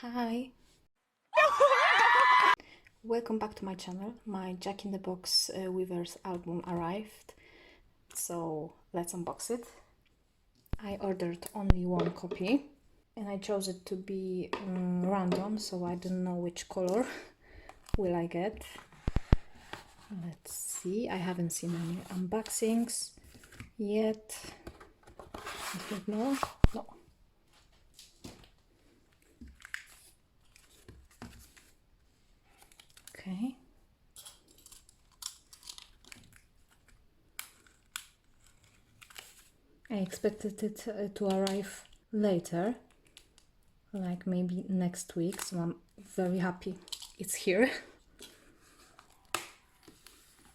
Hi! Welcome back to my channel. My Jack in the Box Weavers album arrived, so let's unbox it. I ordered only one copy and I chose it to be random, so I don't know which color will I get. Let's see, I haven't seen any unboxings yet. I think no. Okay. I expected it to arrive later, like maybe next week, so I'm very happy it's here.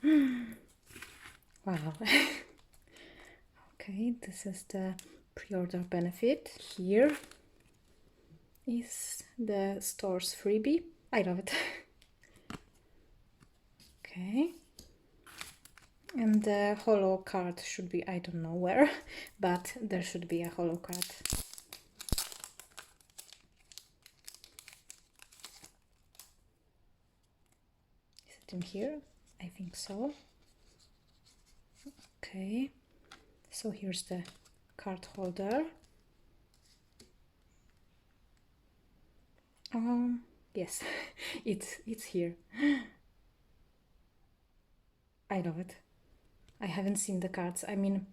Wow. Okay, this is the pre-order benefit. Here is the store's freebie. I love it. Okay. And the holo card should be, I don't know where, but there should be a holo card. Is it in here? I think so. Okay. So here's the card holder. Yes, it's here. I love it. I haven't seen the cards. I mean,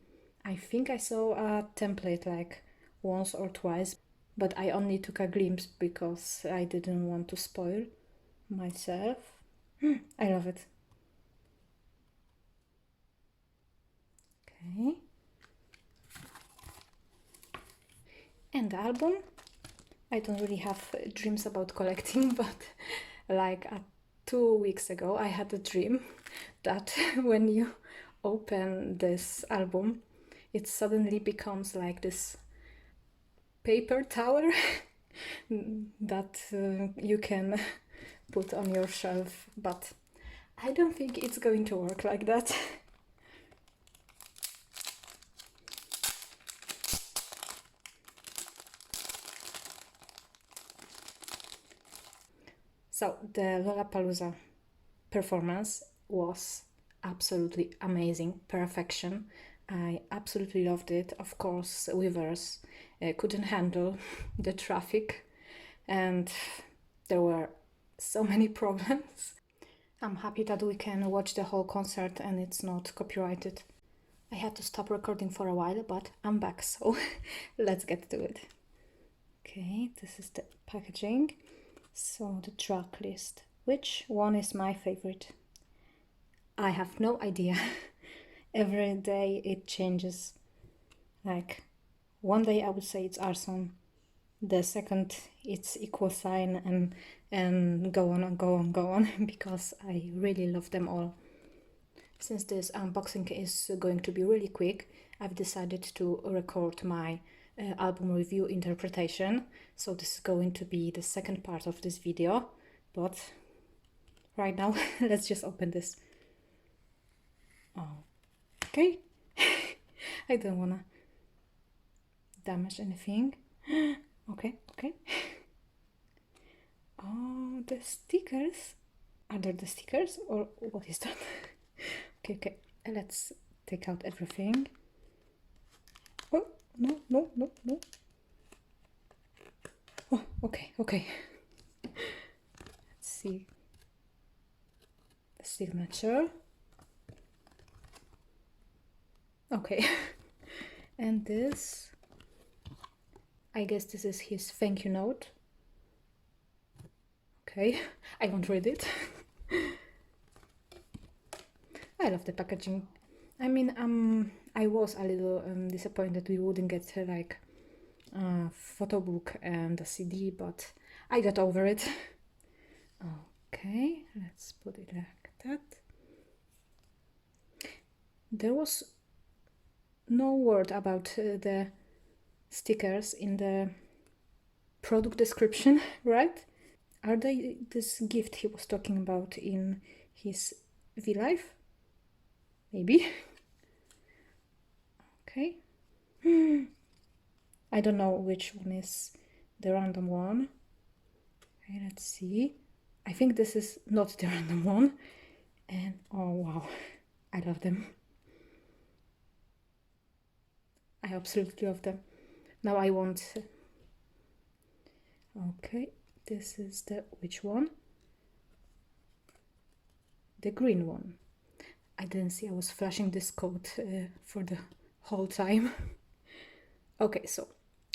I think I saw a template like once or twice, but I only took a glimpse because I didn't want to spoil myself. I love it. Okay. And the album. I don't really have dreams about collecting, but like 2 weeks ago I had a dream that when you open this album, it suddenly becomes like this paper tower that you can put on your shelf, but I don't think it's going to work like that. So the Lollapalooza performance was absolutely amazing, perfection. I absolutely loved it. Of course, Weavers couldn't handle the traffic and there were so many problems. I'm happy that we can watch the whole concert and it's not copyrighted. I had to stop recording for a while, but I'm back, so let's get to it. Okay, this is the packaging. So the track list. Which one is my favorite? I have no idea. Every day it changes. Like one day I would say it's Arson, the second it's equal sign, and go on and go on, go on because I really love them all. Since this unboxing is going to be really quick, I've decided to record my album review interpretation, so this is going to be the second part of this video, but right now let's just open this. Okay. I don't wanna damage anything. Okay. Oh, the stickers. Are there the stickers or what is that? Okay, let's take out everything. Oh, no. Oh, okay. Let's see the signature. Okay. And this, I guess this is his thank you note. Okay, I won't read it. I love the packaging. I mean, I was a little disappointed we wouldn't get like a photo book and a CD, but I got over it. Okay, let's put it like that. There was no word about the stickers in the product description, right? Are they this gift he was talking about in his V-Live? Maybe. Okay. I don't know which one is the random one. Okay, let's see. I think this is not the random one. And oh wow, I love them. I absolutely love them. Now I want... Okay, this is the... which one? The green one. I didn't see I was flashing this code for the whole time. Okay, so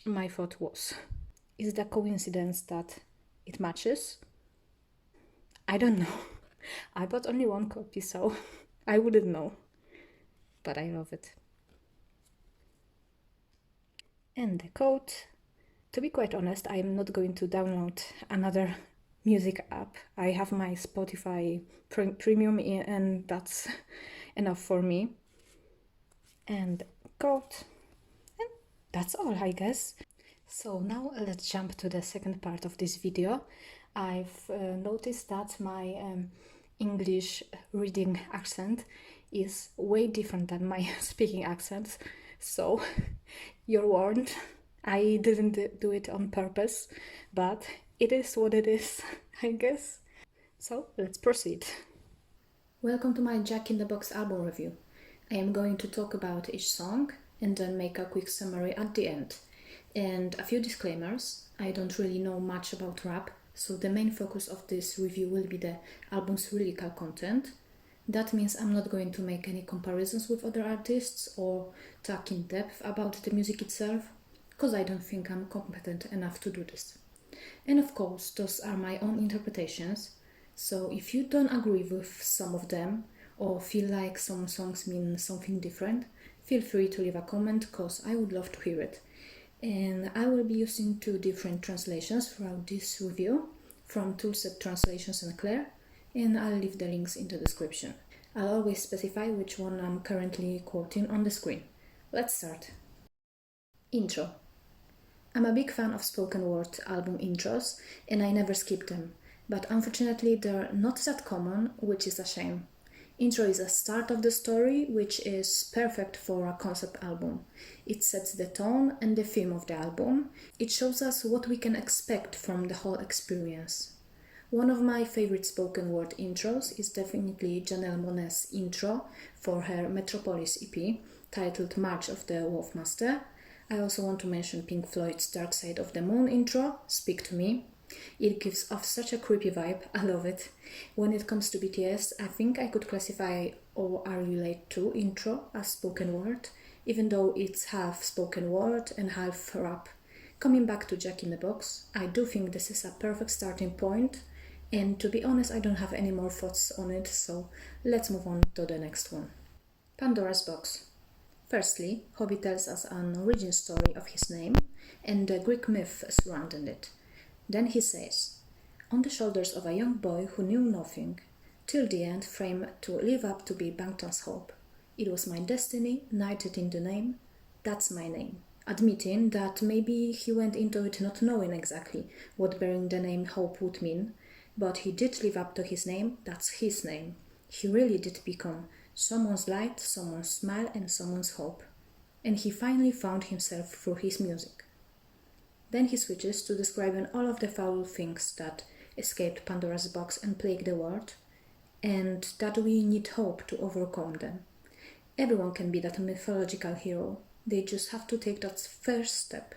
my thought was, is it a coincidence that it matches? I don't know. I bought only one copy, so I wouldn't know. But I love it. And the code, to be quite honest, I am not going to download another music app. I have my Spotify premium and that's enough for me. And code, and that's all, I guess. So now let's jump to the second part of this video. I've noticed that my English reading accent is way different than my speaking accent. So you're warned. I didn't do it on purpose, but it is what it is, I guess. So let's proceed. Welcome to my Jack in the Box album review. I am going to talk about each song and then make a quick summary at the end. And a few disclaimers. I don't really know much about rap, so the main focus of this review will be the album's lyrical content. That means I'm not going to make any comparisons with other artists or talk in depth about the music itself, because I don't think I'm competent enough to do this. And of course, those are my own interpretations, so if you don't agree with some of them or feel like some songs mean something different, feel free to leave a comment, because I would love to hear it. And I will be using 2 different translations throughout this review, from Toolset Translations and Claire, and I'll leave the links in the description. I'll always specify which one I'm currently quoting on the screen. Let's start. Intro. I'm a big fan of spoken word album intros, and I never skip them, but unfortunately they're not that common, which is a shame. Intro is a start of the story, which is perfect for a concept album. It sets the tone and the theme of the album. It shows us what we can expect from the whole experience. One of my favorite spoken word intros is definitely Janelle Monáe's intro for her Metropolis EP, titled March of the Wolfmaster. I also want to mention Pink Floyd's Dark Side of the Moon intro, Speak to Me. It gives off such a creepy vibe, I love it. When it comes to BTS, I think I could classify Oh Are You Late To intro as spoken word, even though it's half spoken word and half rap. Coming back to Jack in the Box, I do think this is a perfect starting point, and to be honest, I don't have any more thoughts on it, so let's move on to the next one. Pandora's Box. Firstly, Hobby tells us an origin story of his name and the Greek myth surrounding it. Then he says, on the shoulders of a young boy who knew nothing, till the end frame to live up to be Bangtan's hope. It was my destiny, knighted in the name, that's my name. Admitting that maybe he went into it not knowing exactly what bearing the name Hope would mean, but he did live up to his name, that's his name. He really did become someone's light, someone's smile, and someone's hope. And he finally found himself through his music. Then he switches to describing all of the foul things that escaped Pandora's box and plague the world, and that we need hope to overcome them. Everyone can be that mythological hero, they just have to take that first step.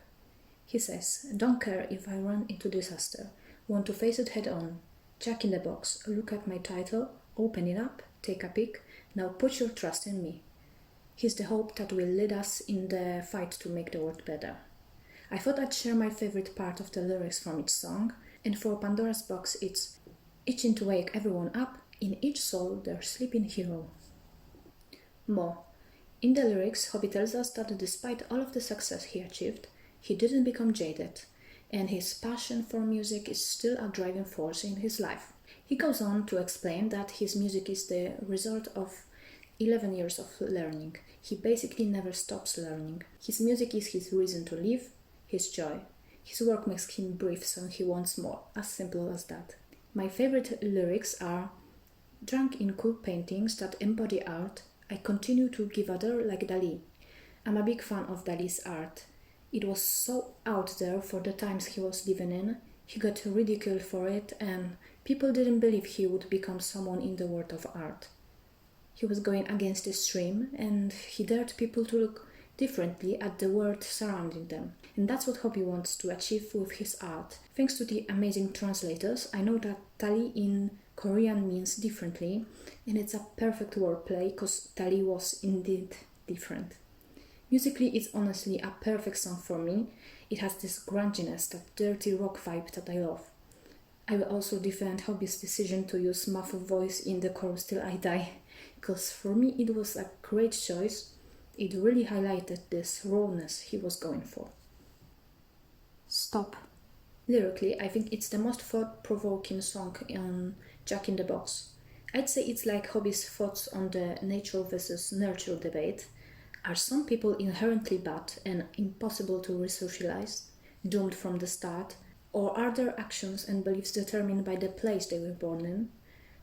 He says, don't care if I run into disaster, want to face it head on. Jack in the Box, look at my title, open it up, take a peek, now put your trust in me. He's the hope that will lead us in the fight to make the world better. I thought I'd share my favorite part of the lyrics from each song, and for Pandora's Box it's itching to wake everyone up, in each soul their sleeping hero. More. In the lyrics, Hobby tells us that despite all of the success he achieved, he didn't become jaded, and his passion for music is still a driving force in his life. He goes on to explain that his music is the result of 11 years of learning. He basically never stops learning. His music is his reason to live, his joy. His work makes him breathe, so he wants more, as simple as that. My favorite lyrics are, drunk in cool paintings that embody art, I continue to give other like Dali. I'm a big fan of Dali's art. It was so out there for the times he was living in. He got ridiculed for it, and people didn't believe he would become someone in the world of art. He was going against the stream, and he dared people to look differently at the world surrounding them. And that's what Hobby wants to achieve with his art. Thanks to the amazing translators, I know that Tali in Korean means differently, and it's a perfect wordplay because Tali was indeed different. Musically, it's honestly a perfect song for me. It has this grunginess, that dirty rock vibe that I love. I will also defend Hobby's decision to use muffled voice in the chorus Till I Die, because for me it was a great choice. It really highlighted this rawness he was going for. Stop. Lyrically, I think it's the most thought-provoking song on Jack in the Box. I'd say it's like Hobby's thoughts on the nature versus nurture debate. Are some people inherently bad and impossible to resocialize, doomed from the start, or are their actions and beliefs determined by the place they were born in,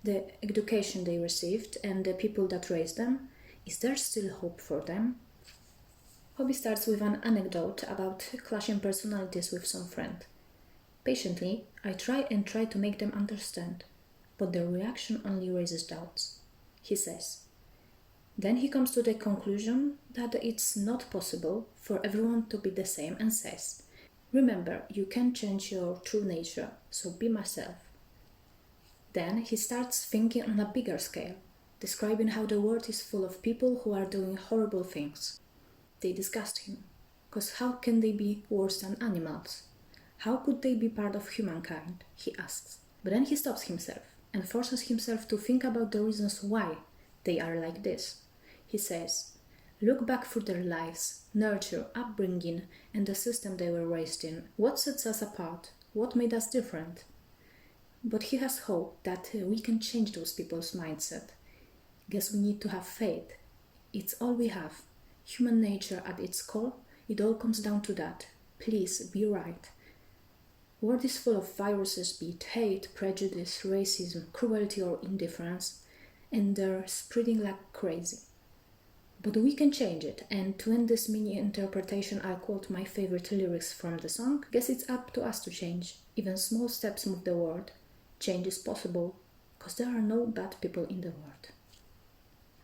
the education they received, and the people that raised them? Is there still hope for them? Hobby starts with an anecdote about clashing personalities with some friend. Patiently, I try to make them understand, but their reaction only raises doubts. He says. Then he comes to the conclusion that it's not possible for everyone to be the same and says, remember, you can change your true nature, so be myself. Then he starts thinking on a bigger scale, describing how the world is full of people who are doing horrible things. They disgust him, because how can they be worse than animals? How could they be part of humankind? He asks. But then he stops himself and forces himself to think about the reasons why they are like this. He says, look back through their lives, nurture, upbringing, and the system they were raised in. What sets us apart? What made us different? But he has hope that we can change those people's mindset. Guess we need to have faith. It's all we have. Human nature at its core, it all comes down to that. Please be right. World is full of viruses, be it hate, prejudice, racism, cruelty or indifference, and they're spreading like crazy. But we can change it, and to end this mini interpretation, I'll quote my favorite lyrics from the song. Guess it's up to us to change. Even small steps move the world. Change is possible, because there are no bad people in the world.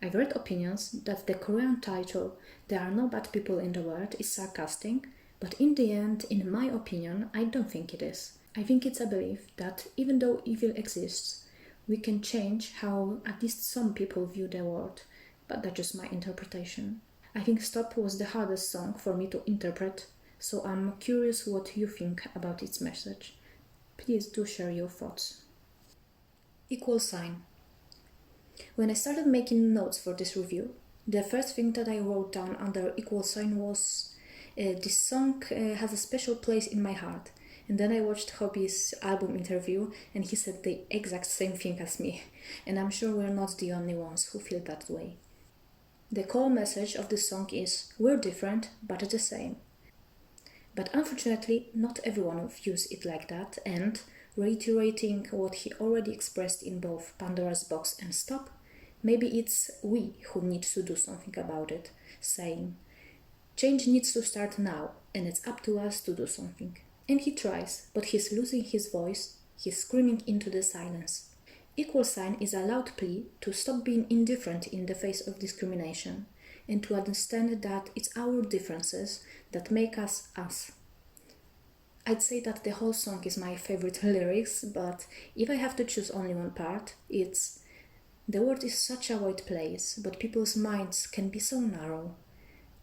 I've read opinions that the Korean title, There Are No Bad People in the World, is sarcastic, but in the end, in my opinion, I don't think it is. I think it's a belief that even though evil exists, we can change how at least some people view the world. But that's just my interpretation. I think Stop was the hardest song for me to interpret, so I'm curious what you think about its message. Please do share your thoughts. Equal sign. When I started making notes for this review, the first thing that I wrote down under equal sign was this song has a special place in my heart. And then I watched Hobby's album interview and he said the exact same thing as me. And I'm sure we're not the only ones who feel that way. The core message of this song is, we're different, but the same. But unfortunately, not everyone views it like that, and reiterating what he already expressed in both Pandora's Box and Stop, maybe it's we who need to do something about it, saying, change needs to start now, and it's up to us to do something. And he tries, but he's losing his voice, he's screaming into the silence. Equal sign is a loud plea to stop being indifferent in the face of discrimination and to understand that it's our differences that make us us. I'd say that the whole song is my favorite lyrics, but if I have to choose only one part, it's the world is such a wide place, but people's minds can be so narrow.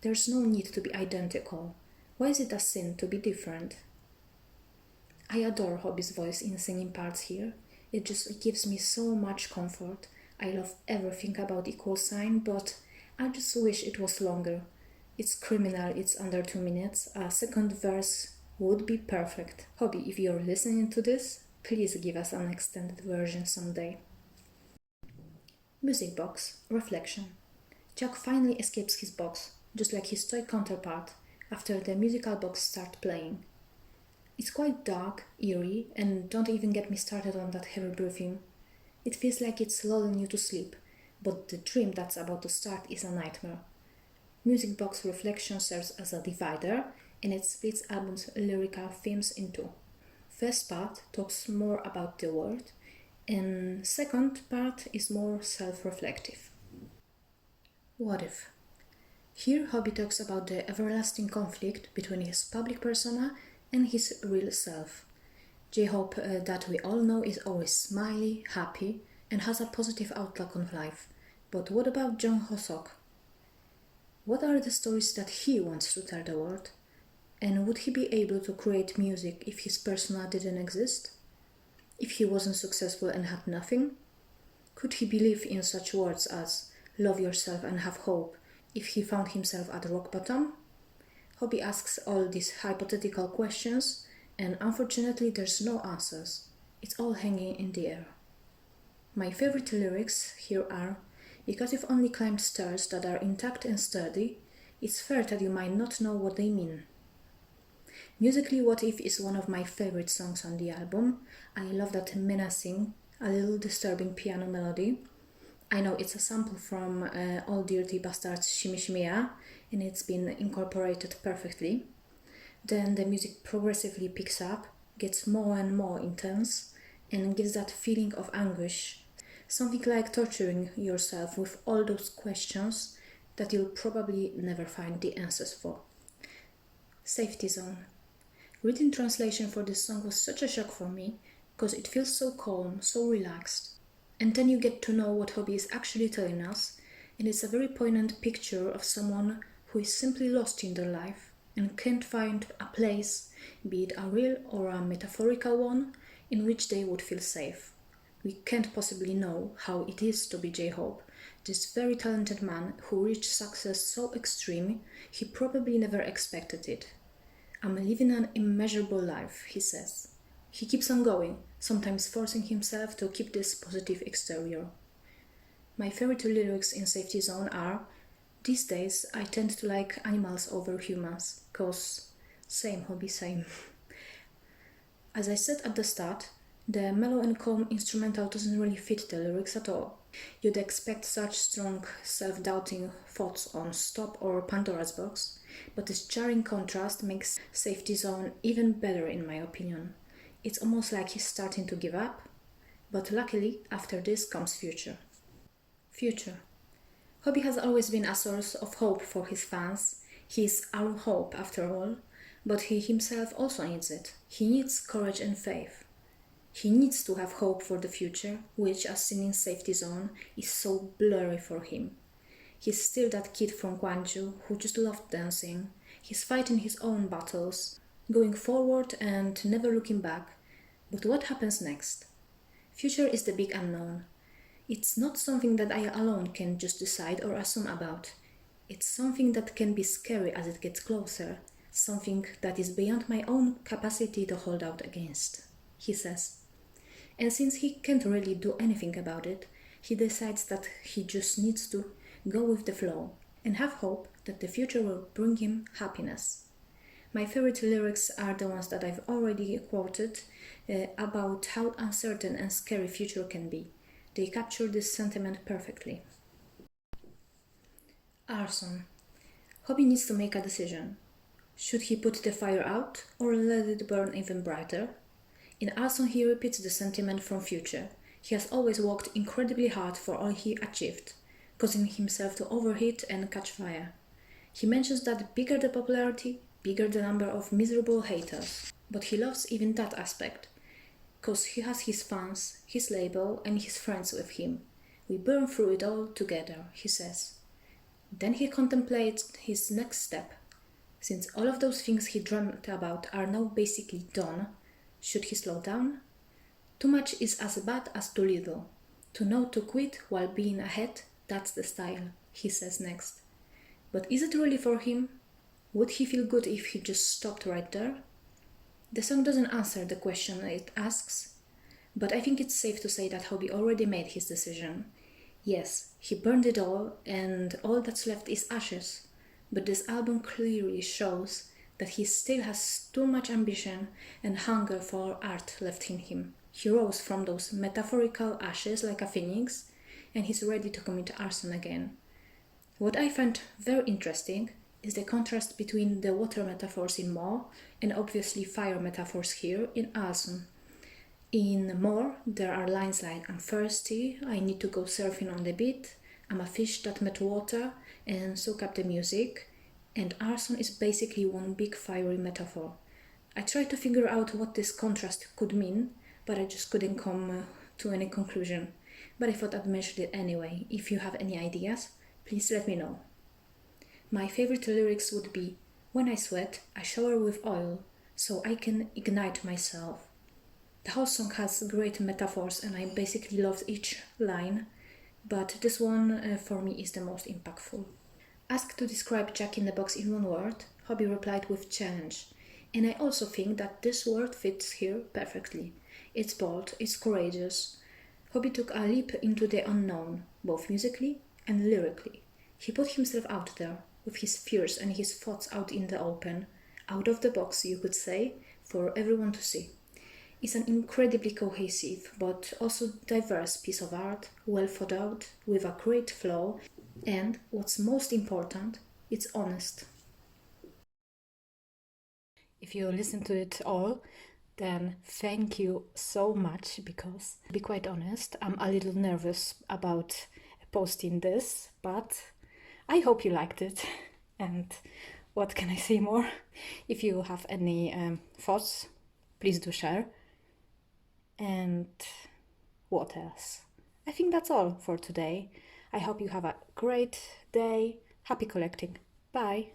There's no need to be identical. Why is it a sin to be different? I adore Hobby's voice in singing parts here. It just gives me so much comfort. I love everything about Equal Sign, but I just wish it was longer. It's criminal, it's under 2 minutes. A second verse would be perfect. Hobby, if you're listening to this, please give us an extended version someday. Music box, reflection. Jack finally escapes his box, just like his toy counterpart, after the musical box starts playing. It's quite dark, eerie, and don't even get me started on that heavy breathing. It feels like it's lulling you to sleep, but the dream that's about to start is a nightmare. Music box reflection serves as a divider, and it splits album's lyrical themes in two. First part talks more about the world, and second part is more self-reflective. What if? Here Hobby talks about the everlasting conflict between his public persona and his real self. J-Hope that we all know is always smiley, happy, and has a positive outlook on life. But what about Jung Ho-sok? What are the stories that he wants to tell the world? And would he be able to create music if his persona didn't exist? If he wasn't successful and had nothing? Could he believe in such words as love yourself and have hope if he found himself at rock bottom? Hobby asks all these hypothetical questions, and unfortunately there's no answers. It's all hanging in the air. My favorite lyrics here are, because you've only climbed stairs that are intact and sturdy, it's fair that you might not know what they mean. Musically, What If is one of my favorite songs on the album. I love that menacing, a little disturbing piano melody. I know it's a sample from All Dirty Bastards Shimmy Shimmy Ya, and it's been incorporated perfectly. Then the music progressively picks up, gets more and more intense, and gives that feeling of anguish. Something like torturing yourself with all those questions that you'll probably never find the answers for. Safety Zone. Reading translation for this song was such a shock for me, because it feels so calm, so relaxed. And then you get to know what Hobby is actually telling us, and it's a very poignant picture of someone who is simply lost in their life and can't find a place, be it a real or a metaphorical one, in which they would feel safe. We can't possibly know how it is to be J-Hope, this very talented man who reached success so extreme he probably never expected it. I'm living an immeasurable life, he says. He keeps on going, sometimes forcing himself to keep this positive exterior. My favorite lyrics in Safety Zone are, these days I tend to like animals over humans, cause same Hobby, same. As I said at the start, the mellow and calm instrumental doesn't really fit the lyrics at all. You'd expect such strong, self-doubting thoughts on Stop or Pandora's Box, but this jarring contrast makes Safety Zone even better in my opinion. It's almost like he's starting to give up, but luckily after this comes Future. Future. Hobby has always been a source of hope for his fans. He is our hope after all, but he himself also needs it. He needs courage and faith. He needs to have hope for the future, which, as seen in Safety Zone, is so blurry for him. He's still that kid from Gwangju who just loved dancing. He's fighting his own battles, going forward and never looking back. But what happens next? Future is the big unknown. It's not something that I alone can just decide or assume about. It's something that can be scary as it gets closer, something that is beyond my own capacity to hold out against, he says. And since he can't really do anything about it, he decides that he just needs to go with the flow and have hope that the future will bring him happiness. My favorite lyrics are the ones that I've already quoted about how uncertain and scary future can be. They capture this sentiment perfectly. Arson. Hobby needs to make a decision. Should he put the fire out or let it burn even brighter? In Arson he repeats the sentiment from Future. He has always worked incredibly hard for all he achieved, causing himself to overheat and catch fire. He mentions that bigger the popularity, bigger the number of miserable haters. But he loves even that aspect, cause he has his fans, his label and his friends with him. We burn through it all together, he says. Then he contemplates his next step. Since all of those things he dreamt about are now basically done, should he slow down? Too much is as bad as too little. To know to quit while being ahead, that's the style, he says next. But is it really for him? Would he feel good if he just stopped right there? The song doesn't answer the question it asks, but I think it's safe to say that Hobby already made his decision. Yes, he burned it all, and all that's left is ashes, but this album clearly shows that he still has too much ambition and hunger for art left in him. He rose from those metaphorical ashes like a phoenix, and he's ready to commit arson again. What I find very interesting is the contrast between the water metaphors in More and obviously fire metaphors here in Arson. In More, there are lines like I'm thirsty, I need to go surfing on the beach, I'm a fish that met water and soak up the music, and Arson is basically one big fiery metaphor. I tried to figure out what this contrast could mean, but I just couldn't come to any conclusion. But I thought I'd mention it anyway. If you have any ideas, please let me know. My favorite lyrics would be, when I sweat, I shower with oil, so I can ignite myself. The whole song has great metaphors and I basically loved each line, but this one for me is the most impactful. Asked to describe Jack in the Box in one word, Hobby replied with challenge. And I also think that this word fits here perfectly. It's bold, it's courageous. Hobby took a leap into the unknown, both musically and lyrically. He put himself out there, with his fears and his thoughts out in the open, out of the box, you could say, for everyone to see. It's an incredibly cohesive but also diverse piece of art, well thought out, with a great flow, and what's most important, it's honest. If you listen to it all, then thank you so much because, to be quite honest, I'm a little nervous about posting this, but I hope you liked it. And what can I say more? If you have any thoughts, please do share. And what else? I think that's all for today. I hope you have a great day. Happy collecting. Bye.